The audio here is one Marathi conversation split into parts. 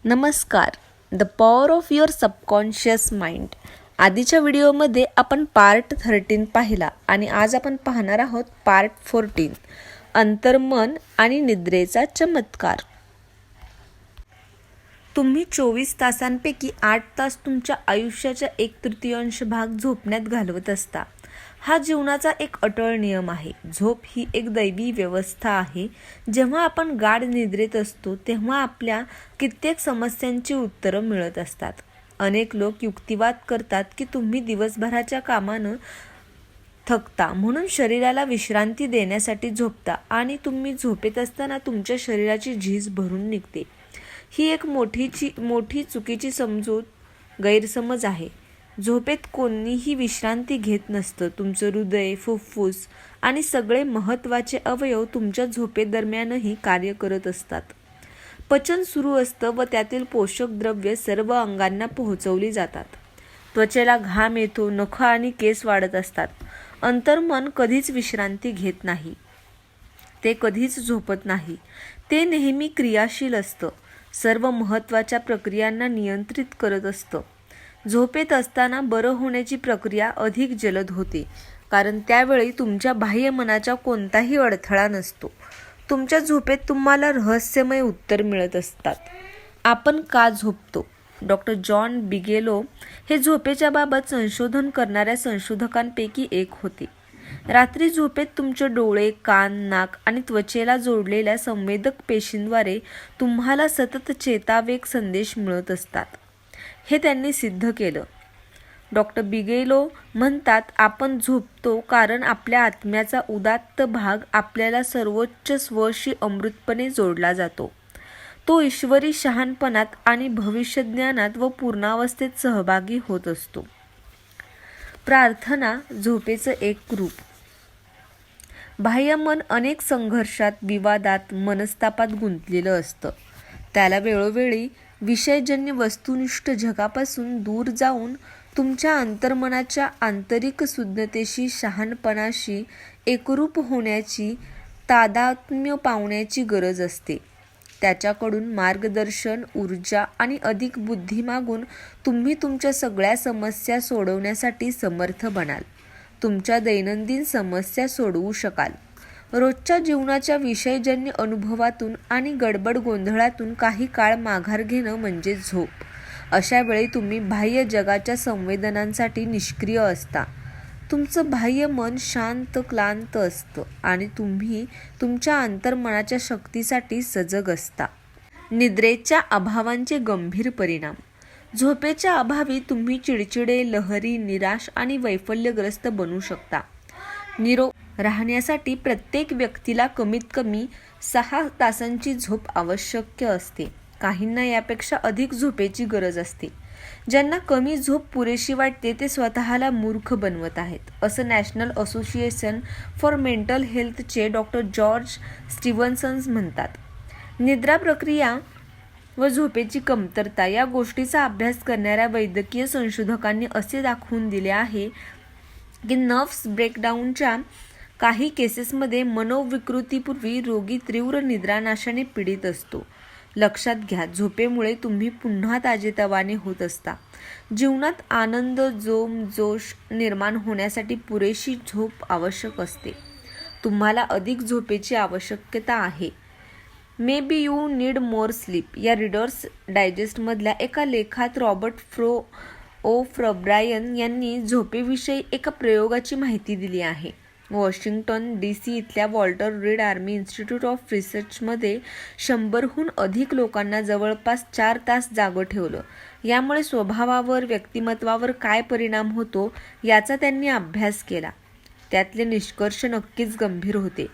नमस्कार. The power of your subconscious mind. आधीच्या व्हिडिओमध्ये आपण पार्ट 13 पाहिला आणि आज आपण पाहणार आहोत पार्ट 14, अंतर्मन आणि निद्रेचा चमत्कार. तुम्ही 24 तासांपैकी 8 तास तुमच्या आयुष्याचा 1/3 भाग झोपण्यात घालवत असता. हा जीवनाचा एक अटळ नियम आहे. झोप ही एक दैवी व्यवस्था आहे. जेव्हा आपण गाढ निद्रेत असतो तेव्हा आपल्या कित्येक समस्यांची उत्तरं मिळत असतात. अनेक लोक युक्तिवाद करतात की तुम्ही दिवसभराच्या कामानं थकता म्हणून शरीराला विश्रांती देण्यासाठी झोपता आणि तुम्ही झोपेत असताना तुमच्या शरीराची झीज भरून निघते. ही एक मोठी चुकीची गैरसमज आहे. झोपेत कोणीही विश्रांती घेत नसतं. तुमचं हृदय, फुफ्फुस आणि सगळे महत्त्वाचे अवयव तुमच्या झोपेदरम्यानही कार्य करत असतात. पचन सुरू असतं व त्यातील पोषक द्रव्ये सर्व अंगांना पोहोचवली जातात. त्वचेला घाम येतो, नखं आणि केस वाढत असतात. अंतर्मन कधीच विश्रांती घेत नाही. ते कधीच झोपत नाही. ते नेहमी क्रियाशील असतं. सर्व महत्त्वाच्या प्रक्रियांना नियंत्रित करत असतं. झोपेत असताना बरं होण्याची प्रक्रिया अधिक जलद होते, कारण त्यावेळी तुमच्या बाह्य मनाचा कोणताही अडथळा नसतो. तुमच्या झोपेत तुम्हाला रहस्यमय उत्तर मिळत असतात. आपण का झोपतो? डॉक्टर जॉन बिगेलो हे झोपेच्या बाबत संशोधन करणाऱ्या संशोधकांपैकी एक होते. रात्री झोपेत तुमचे डोळे, कान, नाक आणि त्वचेला जोडलेल्या संवेदक पेशींद्वारे तुम्हाला सतत चेतावेग संदेश मिळत असतात. हे त्यांनी सिद्ध केलं. डॉक्टर बिगेलो म्हणतात, आपण झोपतो कारण आपल्या आत्म्याचा उदात्त भाग आपल्याला सर्वोच्च स्वशी अमृतपणे जोडला जातो. तो ईश्वरी शहाणपणात आणि भविष्यज्ञानात व पूर्णावस्थेत सहभागी होत असतो. प्रार्थना झोपेचं एक रूप. बाह्य मन अनेक संघर्षात, विवादात, मनस्तापात गुंतलेलं असतं. त्याला वेळोवेळी विषयजन्य वस्तुनिष्ठ जगापासून दूर जाऊन तुमच्या अंतर्मनाच्या आंतरिक शुद्धतेशी, शहाणपणाशी एकरूप होण्याची, तादात्म्य पावण्याची गरज असते. त्याच्याकडून मार्गदर्शन, ऊर्जा आणि अधिक बुद्धी मागून तुम्ही तुमच्या सगळ्या समस्या सोडवण्यासाठी समर्थ बनाल. तुमच्या दैनंदिन समस्या सोडवू शकाल. रोजच्या जीवनाच्या विषयजन्य अनुभवातून आणि गडबड गोंधळातून काही काळ माघार घेणं म्हणजे झोप. अशा वेळी तुम्ही बाह्य जगाच्या संवेदनांसाठी निष्क्रिय असता. तुमचं बाह्य मन शांत, क्लांत असतं आणि तुम्ही तुमच्या अंतर्मनाच्या शक्तीसाठी सजग असता. निद्रेच्या अभावांचे गंभीर परिणाम. झोपेच्या अभावी तुम्ही चिडचिडे, लहरी, निराश आणि वैफल्यग्रस्त बनू शकता. निरोगी राहण्यासाठी प्रत्येक व्यक्तीला कमीत कमी 6 तासांची झोप आवश्यक असते. काहींना यापेक्षा अधिक झोपेची गरज असते. ज्यांना कमी झोप पुरेशी वाटते ते स्वतःला मूर्ख बनवत आहेत, असं नॅशनल असोसिएशन फॉर मेंटल हेल्थचे डॉक्टर जॉर्ज स्टीव्हन्सन म्हणतात. निद्रा प्रक्रिया व झोपेची कमतरता या गोष्टीचा अभ्यास करणाऱ्या वैद्यकीय संशोधकांनी असे दाखवून दिले आहे की नर्व्स ब्रेकडाऊनच्या काही केसेसमध्ये मनोविकृतीपूर्वी रोगी तीव्र निद्रानाशाने पीडित असतो. लक्षात घ्या, झोपेमुळे तुम्ही पुन्हा ताजेतवाने होत असता. जीवनात आनंद, जोश निर्माण होण्यासाठी पुरेशी झोप आवश्यक असते. तुम्हाला अधिक झोपेची आवश्यकता आहे. May be you need more sleep या रीडर्स डायजेस्टमधल्या एका लेखात रॉबर्ट फ्रब्रायन यांनी झोपेविषयी एका प्रयोगाची माहिती दिली आहे. वॉशिंग्टन DC इथल्या Walter read army institute of रिसर्चमध्ये 100हून अधिक लोकांना जवळपास 4 तास जागं ठेवलं. यामुळे स्वभावावर, व्यक्तिमत्वावर काय परिणाम होतो याचा त्यांनी अभ्यास केला. त्यातले निष्कर्ष नक्कीच गंभीर होते.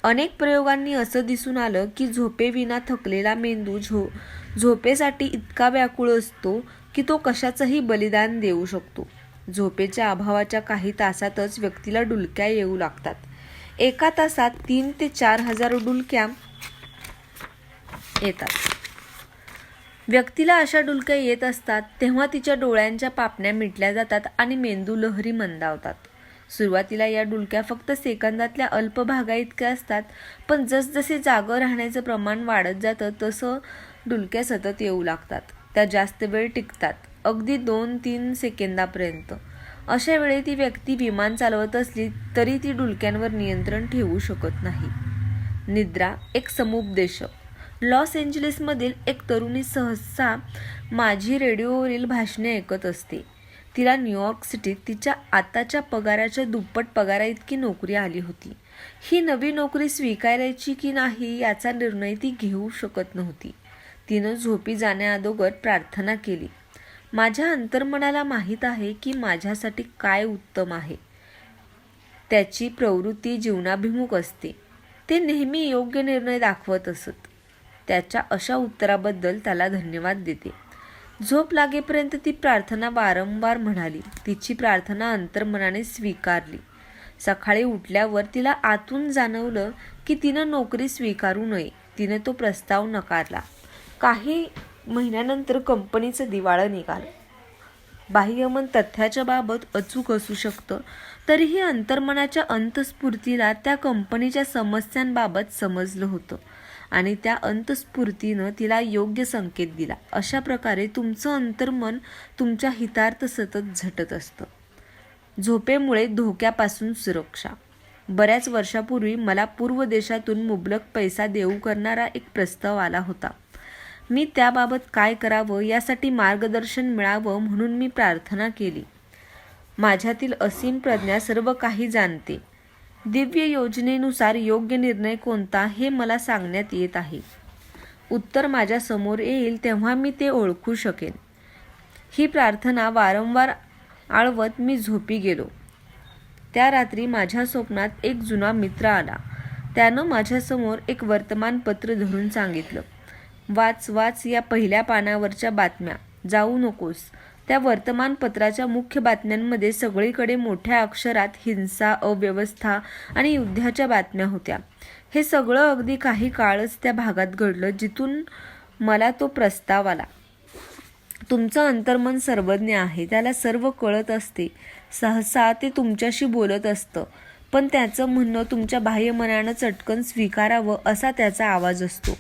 अनेक प्रयोगांनी असं दिसून आलं की झोपेविना थकलेला मेंदू झोपेसाठी इतका व्याकुळ असतो की तो कशाचंही बलिदान देऊ शकतो. झोपेच्या अभावाच्या काही तासातच व्यक्तीला डुलक्या येऊ लागतात. एका तासात 3,000 ते 4,000 डुलक्या येतात. व्यक्तीला अशा डुलक्या येत असतात तेव्हा तिच्या डोळ्यांच्या पापण्या मिटल्या जातात आणि मेंदू लहरी मंदावतात. सुरुवातीला या डुलक्या फक्त सेकंदातल्या अल्प भागाइतक्या असतात, पण जसजसे जागं राहण्याचं प्रमाण वाढत जातं तसं डुलक्या सतत येऊ लागतात. त्या जास्त वेळ टिकतात, अगदी 2-3 सेकंदापर्यंत. अशा वेळी ती व्यक्ती विमान चालवत असली तरी ती डुलक्यांवर नियंत्रण ठेवू शकत नाही. निद्रा एक समुपदेशक. लॉस एंजेलिसमधील एक तरुणी सहसा माझी रेडिओवरील भाषणे ऐकत असते. तिला न्यूयॉर्क सिटीत तिच्या आताच्या पगाराच्या दुप्पट पगाराइतकी नोकरी आली होती. ही नवी नोकरी स्वीकारायची की नाही याचा निर्णय ती घेऊ शकत नव्हती. तिनं झोपी जाण्याअगोदर प्रार्थना केली. माझ्या अंतर्मनाला माहीत आहे की माझ्यासाठी काय उत्तम आहे. त्याची प्रवृत्ती जीवनाभिमुख असते. ते नेहमी योग्य निर्णय दाखवत असत. त्याच्या अशा उत्तराबद्दल त्याला धन्यवाद देते. झोप लागेपर्यंत ती प्रार्थना वारंवार म्हणाली. तिची प्रार्थना अंतर्मनाने स्वीकारली. सकाळी उठल्यावर तिला आतून जाणवलं की तिनं नोकरी स्वीकारू नये. तिनं तो प्रस्ताव नकारला. काही महिन्यानंतर कंपनीचं दिवाळं निघालं. बाह्यमन तथ्याच्या बाबत अचूक असू शकतं, तरीही अंतर्मनाच्या अंतःस्फूर्तीला त्या कंपनीच्या समस्यांबाबत समजलं होतं आणि त्या अंतःस्फूर्तीनं तिला योग्य संकेत दिला. अशा प्रकारे तुमचं अंतर्मन तुमच्या हितार्थ सतत झटत असतं. झोपेमुळे धोक्यापासून सुरक्षा. बऱ्याच वर्षापूर्वी मला पूर्व देशातून मुबलक पैसा देऊ करणारा एक प्रस्ताव आला होता. मी त्याबाबत काय करावं यासाठी मार्गदर्शन मिळावं म्हणून मी प्रार्थना केली. माझ्यातील असीम प्रज्ञा सर्व काही जाणते. दिव्य योजनेनुसार योग्य निर्णय कोणता हे मला सांगण्यात येत आहे. उत्तर माझ्या समोर येईल तेव्हा मी ते ओळखू शकेन. ही प्रार्थना वारंवार आळवत मी झोपी गेलो. त्या रात्री माझ्या स्वप्नात एक जुना मित्र आला. त्यानं माझ्यासमोर एक वर्तमानपत्र धरून सांगितलं, वाच या पहिल्या पानावरच्या बातम्या. जाऊ नकोस. त्या वर्तमानपत्राच्या मुख्य बातम्यांमध्ये सगळीकडे मोठ्या अक्षरात हिंसा, अव्यवस्था आणि युद्धाच्या बातम्या होत्या. हे सगळं अगदी काही काळच त्या भागात घडलं जिथून मला तो प्रस्ताव आला. तुमचं अंतर्मन सर्वज्ञ आहे. त्याला सर्व कळत असते. सहसा ते तुमच्याशी बोलत असतं, पण त्याचं म्हणणं तुमच्या बाह्यमनानं चटकन स्वीकारावं असा त्याचा आवाज असतो.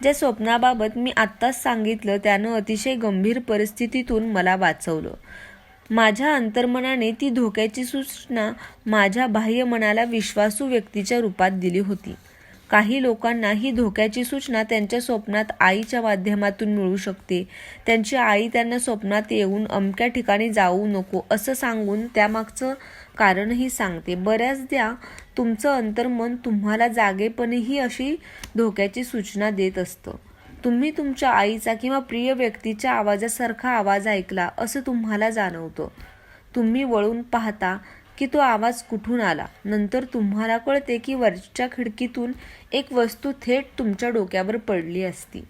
ज्या स्वप्नाबाबत मी आत्ताच सांगितलं त्यानं अतिशय गंभीर परिस्थितीतून मला वाचवलं. माझ्या अंतर्मनाने ती धोक्याची सूचना माझ्या बाह्यमनाला विश्वासू व्यक्तीच्या रूपात दिली होती. काही लोकांना ही धोक्याची सूचना त्यांच्या स्वप्नात आईच्या माध्यमातून मिळू शकते. त्यांची आई त्यांना स्वप्नात येऊन अमक्या ठिकाणी जाऊ नको असं सांगून त्यामागचं कारणही सांगते. बऱ्याचदा तुमचं अंतर्मन तुम्हाला जागेपणीही अशी धोक्याची सूचना देत असतं. तुम्ही तुमच्या आईचा किंवा प्रिय व्यक्तीच्या आवाजासारखा आवाज ऐकला असं तुम्हाला जाणवतं. तुम्ही वळून पाहता की तो आवाज कुठून आला. नंतर तुम्हाला कळते की वरच्या खिडकीतून एक वस्तू थेट तुमच्या डोक्यावर पडली असती.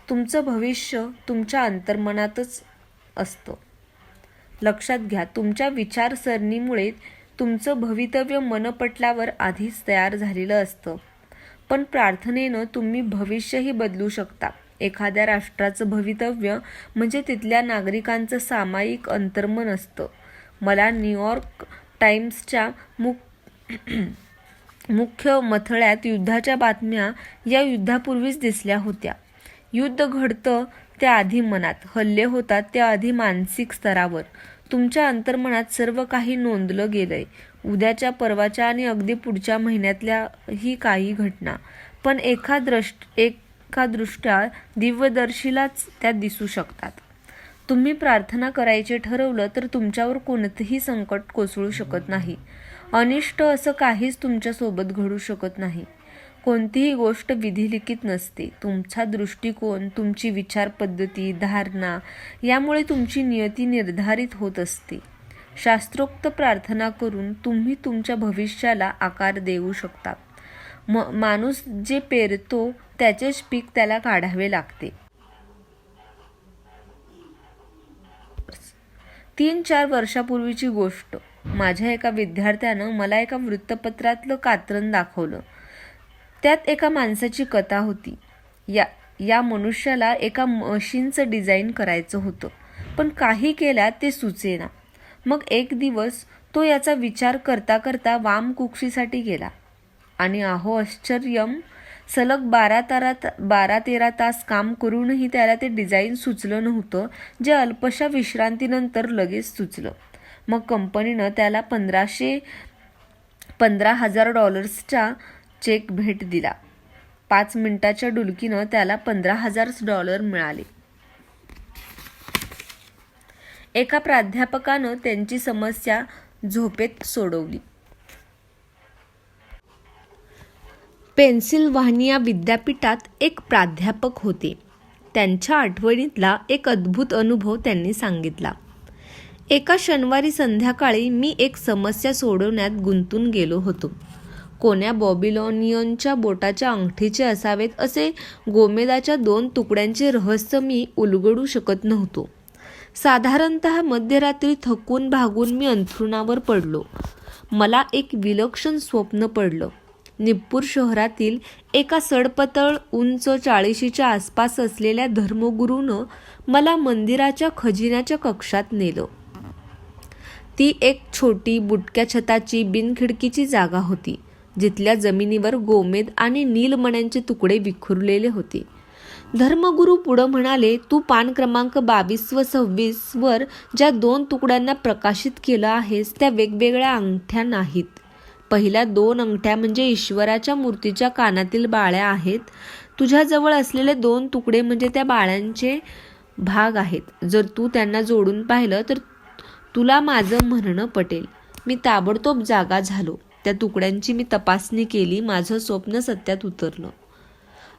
तुमचं भविष्य तुमच्या अंतर्मनातच असतं. लक्षात घ्या, तुमच्या विचारसरणीमुळे तुमचं भवितव्य मनपटलावर आधीच तयार झालेलं असतं. पण प्रार्थनेनं तुम्ही भविष्यही बदलू शकता. एखाद्या राष्ट्राचं भवितव्य म्हणजे तिथल्या नागरिकांचं सामायिक अंतर्मन असतं. मला न्यूयॉर्क टाइम्सच्या मुख्य मथळ्यात युद्धाच्या बातम्या या युद्धापूर्वीच दिसल्या होत्या. युद्ध घडतं त्याआधी मनात, हल्ले होतात त्याआधी मानसिक स्तरावर. तुमच्या अंतर्मनात सर्व काही नोंदलं गेलंय. उद्याच्या, परवाच्या आणि अगदी पुढच्या महिन्यातल्या ही काही घटना. पण एका दृष्ट्या दिव्यदर्शीलाच त्या दिसू शकतात. तुम्ही प्रार्थना करायचे ठरवलं तर तुमच्यावर कोणतंही संकट कोसळू शकत नाही. अनिष्ट असं काहीच तुमच्यासोबत घडू शकत नाही. कोणतीही गोष्ट विधिलिखित नसते. तुमचा दृष्टिकोन, तुमची विचारपद्धती, धारणा यामुळे तुमची नियती निर्धारित होत असते. शास्त्रोक्त प्रार्थना करून तुम्ही तुमच्या भविष्याला आकार देऊ शकता. माणूस जे पेरतो त्याचेच पीक त्याला काढावे लागते. 3-4 वर्षापूर्वीची गोष्ट. माझ्या एका विद्यार्थ्यानं मला एका वृत्तपत्रातलं कात्रण दाखवलं. त्यात एका माणसाची कथा होती. या मनुष्याला एका मशीनचं डिझाईन करायचं होतं, पण काही केल्या ते सुचेना. मग एक दिवस तो याचा विचार करता करता वामकुक्षीसाठी गेला आणि आहो आश्चर्यम, सलग 12-13 तास काम करूनही त्याला ते डिझाईन सुचलं नव्हतं, जे अल्पशा विश्रांतीनंतर लगेच सुचलं. मग कंपनीनं त्याला $15,000 चेक भेट दिला. 5 मिनिटाच्या डुलकीनं त्याला $15,000 मिळाले. एका प्राध्यापकानं त्यांची समस्या झोपेत सोडवली. पेन्सिल्व्हानिया विद्यापीठात एक प्राध्यापक होते. त्यांच्या आठवणीतला एक अद्भुत अनुभव त्यांनी सांगितला. एका शनिवारी संध्याकाळी मी एक समस्या सोडवण्यात गुंतून गेलो होतो. कोण्या बॅबिलॉनियनच्या बोटाच्या अंगठीचे असावेत असे गोमेदाच्या 2 तुकड्यांचे रहस्य मी उलगडू शकत नव्हतो. साधारणतः मध्यरात्री थकून भागून मी अंथरुणावर पडलो. मला एक विलक्षण स्वप्न पडलं. निप्पूर शहरातील एका सडपतळ उंच 40च्या आसपास असलेल्या धर्मगुरूनं मला मंदिराच्या खजिन्याच्या कक्षात नेलं. ती एक छोटी बुटक्या छताची बिनखिडकीची जागा होती, जिथल्या जमिनीवर गोमेद आणि नीलमण्यांचे तुकडे विखुरलेले होते. धर्मगुरू पुढं म्हणाले, तू पान क्रमांक 22 व 26 वर ज्या 2 तुकड्यांना प्रकाशित केलं आहेस त्या वेगवेगळ्या अंगठ्या नाहीत. पहिल्या 2 अंगठ्या म्हणजे ईश्वराच्या मूर्तीच्या कानातील बाळ्या आहेत. तुझ्याजवळ असलेले 2 तुकडे म्हणजे त्या बाळ्यांचे भाग आहेत. जर तू त्यांना जोडून पाहिलं तर तुला माझं म्हणणं पटेल. मी ताबडतोब जागा झालो. त्या तुकड्यांची मी तपासणी केली. माझं स्वप्न सत्यात उतरलं.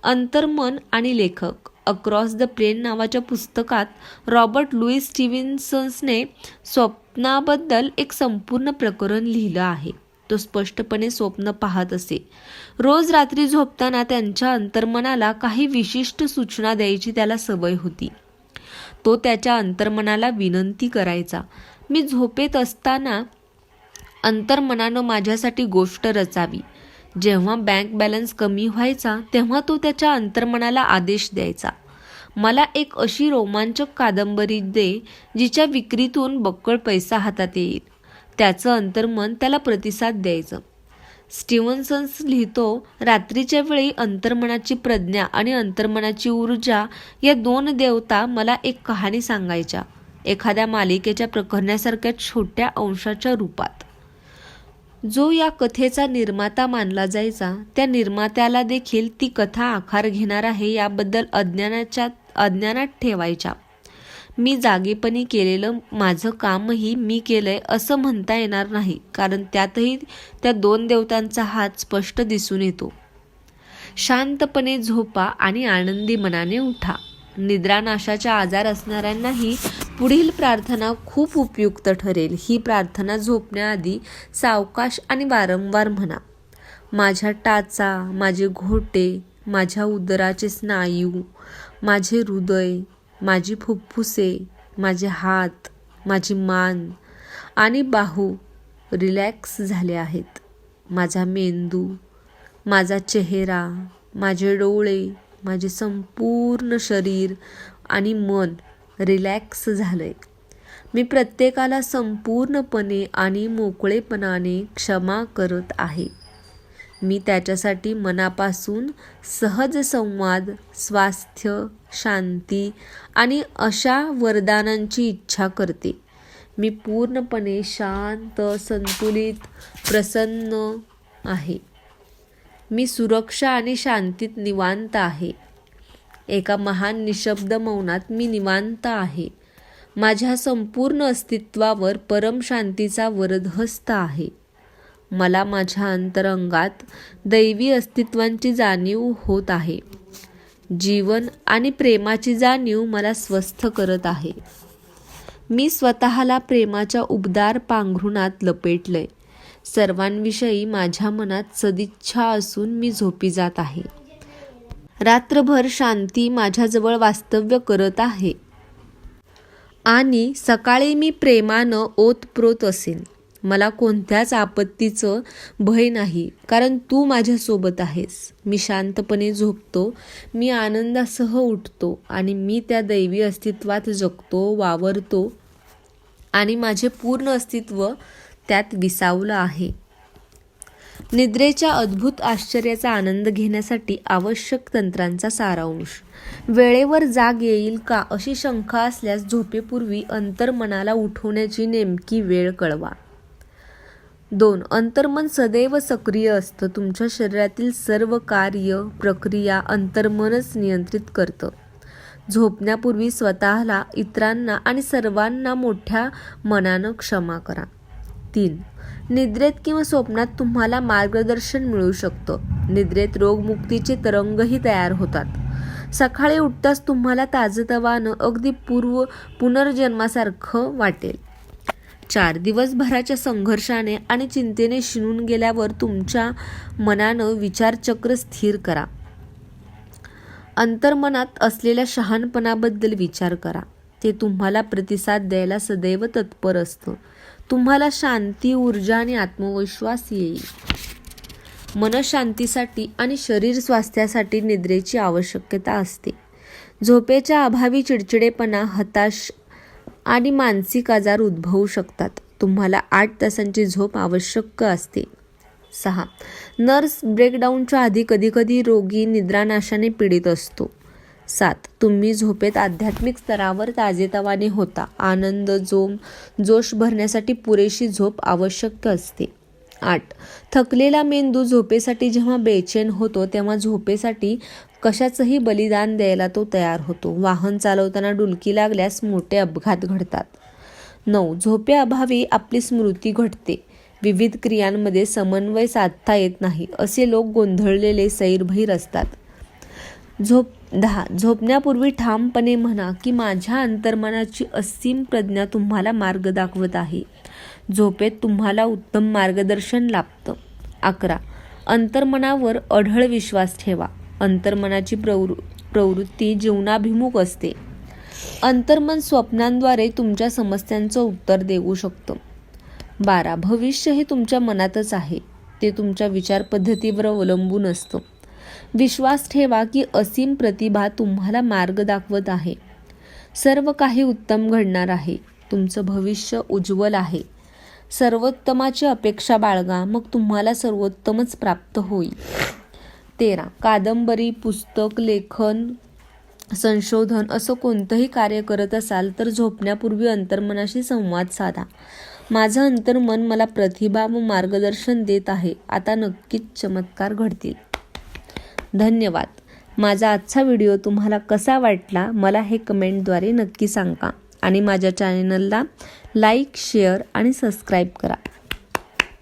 अंतर्मन आणि लेखक अक्रॉस द प्लेन नावाच्या पुस्तकात रॉबर्ट लुईस स्टीव्हन्सनने स्वप्नाबद्दल एक संपूर्ण प्रकरण लिहिलं आहे. तो स्पष्टपणे स्वप्न पाहत असे. रोज रात्री झोपताना त्यांच्या अंतर्मनाला काही विशिष्ट सूचना द्यायची त्याला सवय होती. तो त्याच्या अंतर्मनाला विनंती करायचा. मी झोपेत असताना अंतर्मनानं माझ्यासाठी गोष्ट रचावी. जेव्हा बँक बॅलन्स कमी व्हायचा तेव्हा तो त्याच्या अंतर्मनाला आदेश द्यायचा, मला एक अशी रोमांचक कादंबरी दे जिच्या विक्रीतून बक्कळ पैसा हातात येईल. त्याचं अंतर्मन त्याला प्रतिसाद द्यायचं. स्टीव्हन्सन लिहितो, रात्रीच्या वेळी अंतर्मनाची प्रज्ञा आणि अंतर्मनाची ऊर्जा या 2 देवता मला एक कहाणी सांगायच्या, एखाद्या मालिकेच्या प्रकरणासारख्या छोट्या अंशाच्या रूपात. जो या कथेचा निर्माता मानला जायचा त्या निर्मात्याला देखील ती कथा आकार घेणार आहे याबद्दल अज्ञानात ठेवायच्या. मी जागेपणी केलेलं माझं कामही मी केलंय असं म्हणता येणार नाही, कारण त्यातही त्या 2 देवतांचा हात स्पष्ट दिसून येतो. शांतपणे झोपा आणि आनंदी मनाने उठा. निद्रानाशाचा आजार असणाऱ्यांनाही पुढील प्रार्थना खूप उपयुक्त ठरेल. ही प्रार्थना झोपण्याआधी सावकाश आणि वारंवार म्हणा. माझ्या टाचा, माझे घोटे, माझ्या उदराचे स्नायू, माझे हृदय, माझी फुफ्फुसे, माझे हात, माझी मान आणि बाहू रिलॅक्स झाले आहेत. माझा मेंदू, माझा चेहरा, माझे डोळे, माझे संपूर्ण शरीर आणि मन रिलॅक्स झालंय. मी प्रत्येकाला संपूर्णपणे आणि मोकळेपणाने क्षमा करत आहे. मी त्याच्यासाठी मनापासून सहज संवाद, स्वास्थ्य, शांती आणि अशा वरदानांची इच्छा करते. मी पूर्णपणे शांत, संतुलित, प्रसन्न आहे. मी सुरक्षा आणि शांतीत निवांत आहे. एका महान निशब्द मौनात मी निवांत आहे. माझ्या संपूर्ण अस्तित्वावर परम शांतीचा वरदहस्त आहे. मला माझ्या अंतरंगात दैवी अस्तित्वांची जाणीव होत आहे. जीवन आणि प्रेमाची जाणीव मला स्वस्थ करत आहे. मी स्वतःला प्रेमाच्या उबदार पांघरुणात लपेटलंय. सर्वांविषयी माझ्या मनात सदिच्छा असून मी झोपी जात आहे. रात्रभर शांती माझ्याजवळ वास्तव्य करत आहे आणि सकाळी मी प्रेमानं ओतप्रोत असेन. मला कोणत्याच आपत्तीचं भय नाही, कारण तू माझ्यासोबत आहेस. मी शांतपणे झोपतो, मी आनंदासह उठतो आणि मी त्या दैवी अस्तित्वात जगतो, वावरतो आणि माझे पूर्ण अस्तित्व त्यात विसावलं आहे. निद्रेच्या अद्भुत आश्चर्याचा आनंद घेण्यासाठी आवश्यक तंत्रांचा सारांश. वेळेवर जाग येईल का अशी शंका असल्यास झोपेपूर्वी अंतर्मनाला उठवण्याची नेमकी वेळ कळवा. 2. अंतर्मन सदैव सक्रिय असतं. तुमच्या शरीरातील सर्व कार्य प्रक्रिया अंतर्मनच नियंत्रित करतं. झोपण्यापूर्वी स्वतःला, इतरांना आणि सर्वांना मोठ्या मनानं क्षमा करा. 3. निद्रेत किंवा स्वप्नात तुम्हाला मार्गदर्शन मिळू शकतं. निद्रेत रोगमुक्तीचे तरंगही तयार होतात. सकाळी उठताच तुम्हाला ताजतवानं, अगदी पुनर्जन्मासारखं वाटेल. 4. दिवसभराच्या संघर्षाने आणि चिंतेने शिणून गेल्यावर तुमच्या मनानं विचारचक्र स्थिर करा. अंतर्मनात असलेल्या शहाणपणाबद्दल विचार करा. ते तुम्हाला प्रतिसाद द्यायला सदैव तत्पर असतं. तुम्हाला शांती, ऊर्जा आणि आत्मविश्वास येईल. मनशांतीसाठी आणि शरीर स्वास्थ्यासाठी निद्रेची आवश्यकता असते. झोपेच्या अभावी चिडचिडेपणा, हताश आणि मानसिक आजार उद्भवू शकतात. तुम्हाला 8 तासांची झोप आवश्यक असते. 6. नर्व्स ब्रेकडाऊनच्या आधी कधीकधी रोगी निद्रानाशाने पीडित असतो. 7. तुम्ही झोपेत आध्यात्मिक स्तरावर ताजेतवाने होता. आनंद, जोश भरण्यासाठी पुरेशी झोप आवश्यक असते. 8. थकलेला मेंदू झोपेसाठी जेव्हा बेचैन होतो तेव्हा झोपेसाठी कशाचंही बलिदान द्यायला तो तयार होतो. वाहन चालवताना डुलकी लागल्यास मोठे अपघात घडतात. 9. झोपेअभावी आपली स्मृती घटते. विविध क्रियांमध्ये समन्वय साधता येत नाही असे लोक गोंधळलेले, सैरभैर असतात. 10. झोपण्यापूर्वी ठामपणे म्हणा की माझ्या अंतर्मनाची असीम प्रज्ञा तुम्हाला मार्ग दाखवत आहे. झोपेत तुम्हाला उत्तम मार्गदर्शन लाभतं. 11. अंतर्मनावर अढळ विश्वास ठेवा. अंतर्मनाची प्रवृत्ती जीवनाभिमुख असते. अंतर्मन स्वप्नांद्वारे तुमच्या समस्यांचं उत्तर देऊ शकतं. 12. भविष्य हे तुमच्या मनातच आहे. ते तुमच्या विचारपद्धतीवर अवलंबून असतं. विश्वास ठेवा की असीम प्रतिभा तुम्हाला मार्ग दाखवत आहे. सर्व काही उत्तम घडणार आहे. तुमचं भविष्य उज्ज्वल आहे. सर्वोत्तमाची अपेक्षा बाळगा, मग तुम्हाला सर्वोत्तमच प्राप्त होईल. 13. कादंबरी, पुस्तक, लेखन, संशोधन असं कोणतंही कार्य करत असाल तर झोपण्यापूर्वी अंतर्मनाशी संवाद साधा. माझं अंतर्मन मला प्रतिभा व मार्गदर्शन देत आहे. आता नक्कीच चमत्कार घडतील. धन्यवाद. माझा आजचा व्हिडिओ तुम्हाला कसा वाटला मला हे कमेंटद्वारे नक्की सांगा आणि माझ्या चॅनलला लाईक, शेअर आणि सबस्क्राईब करा.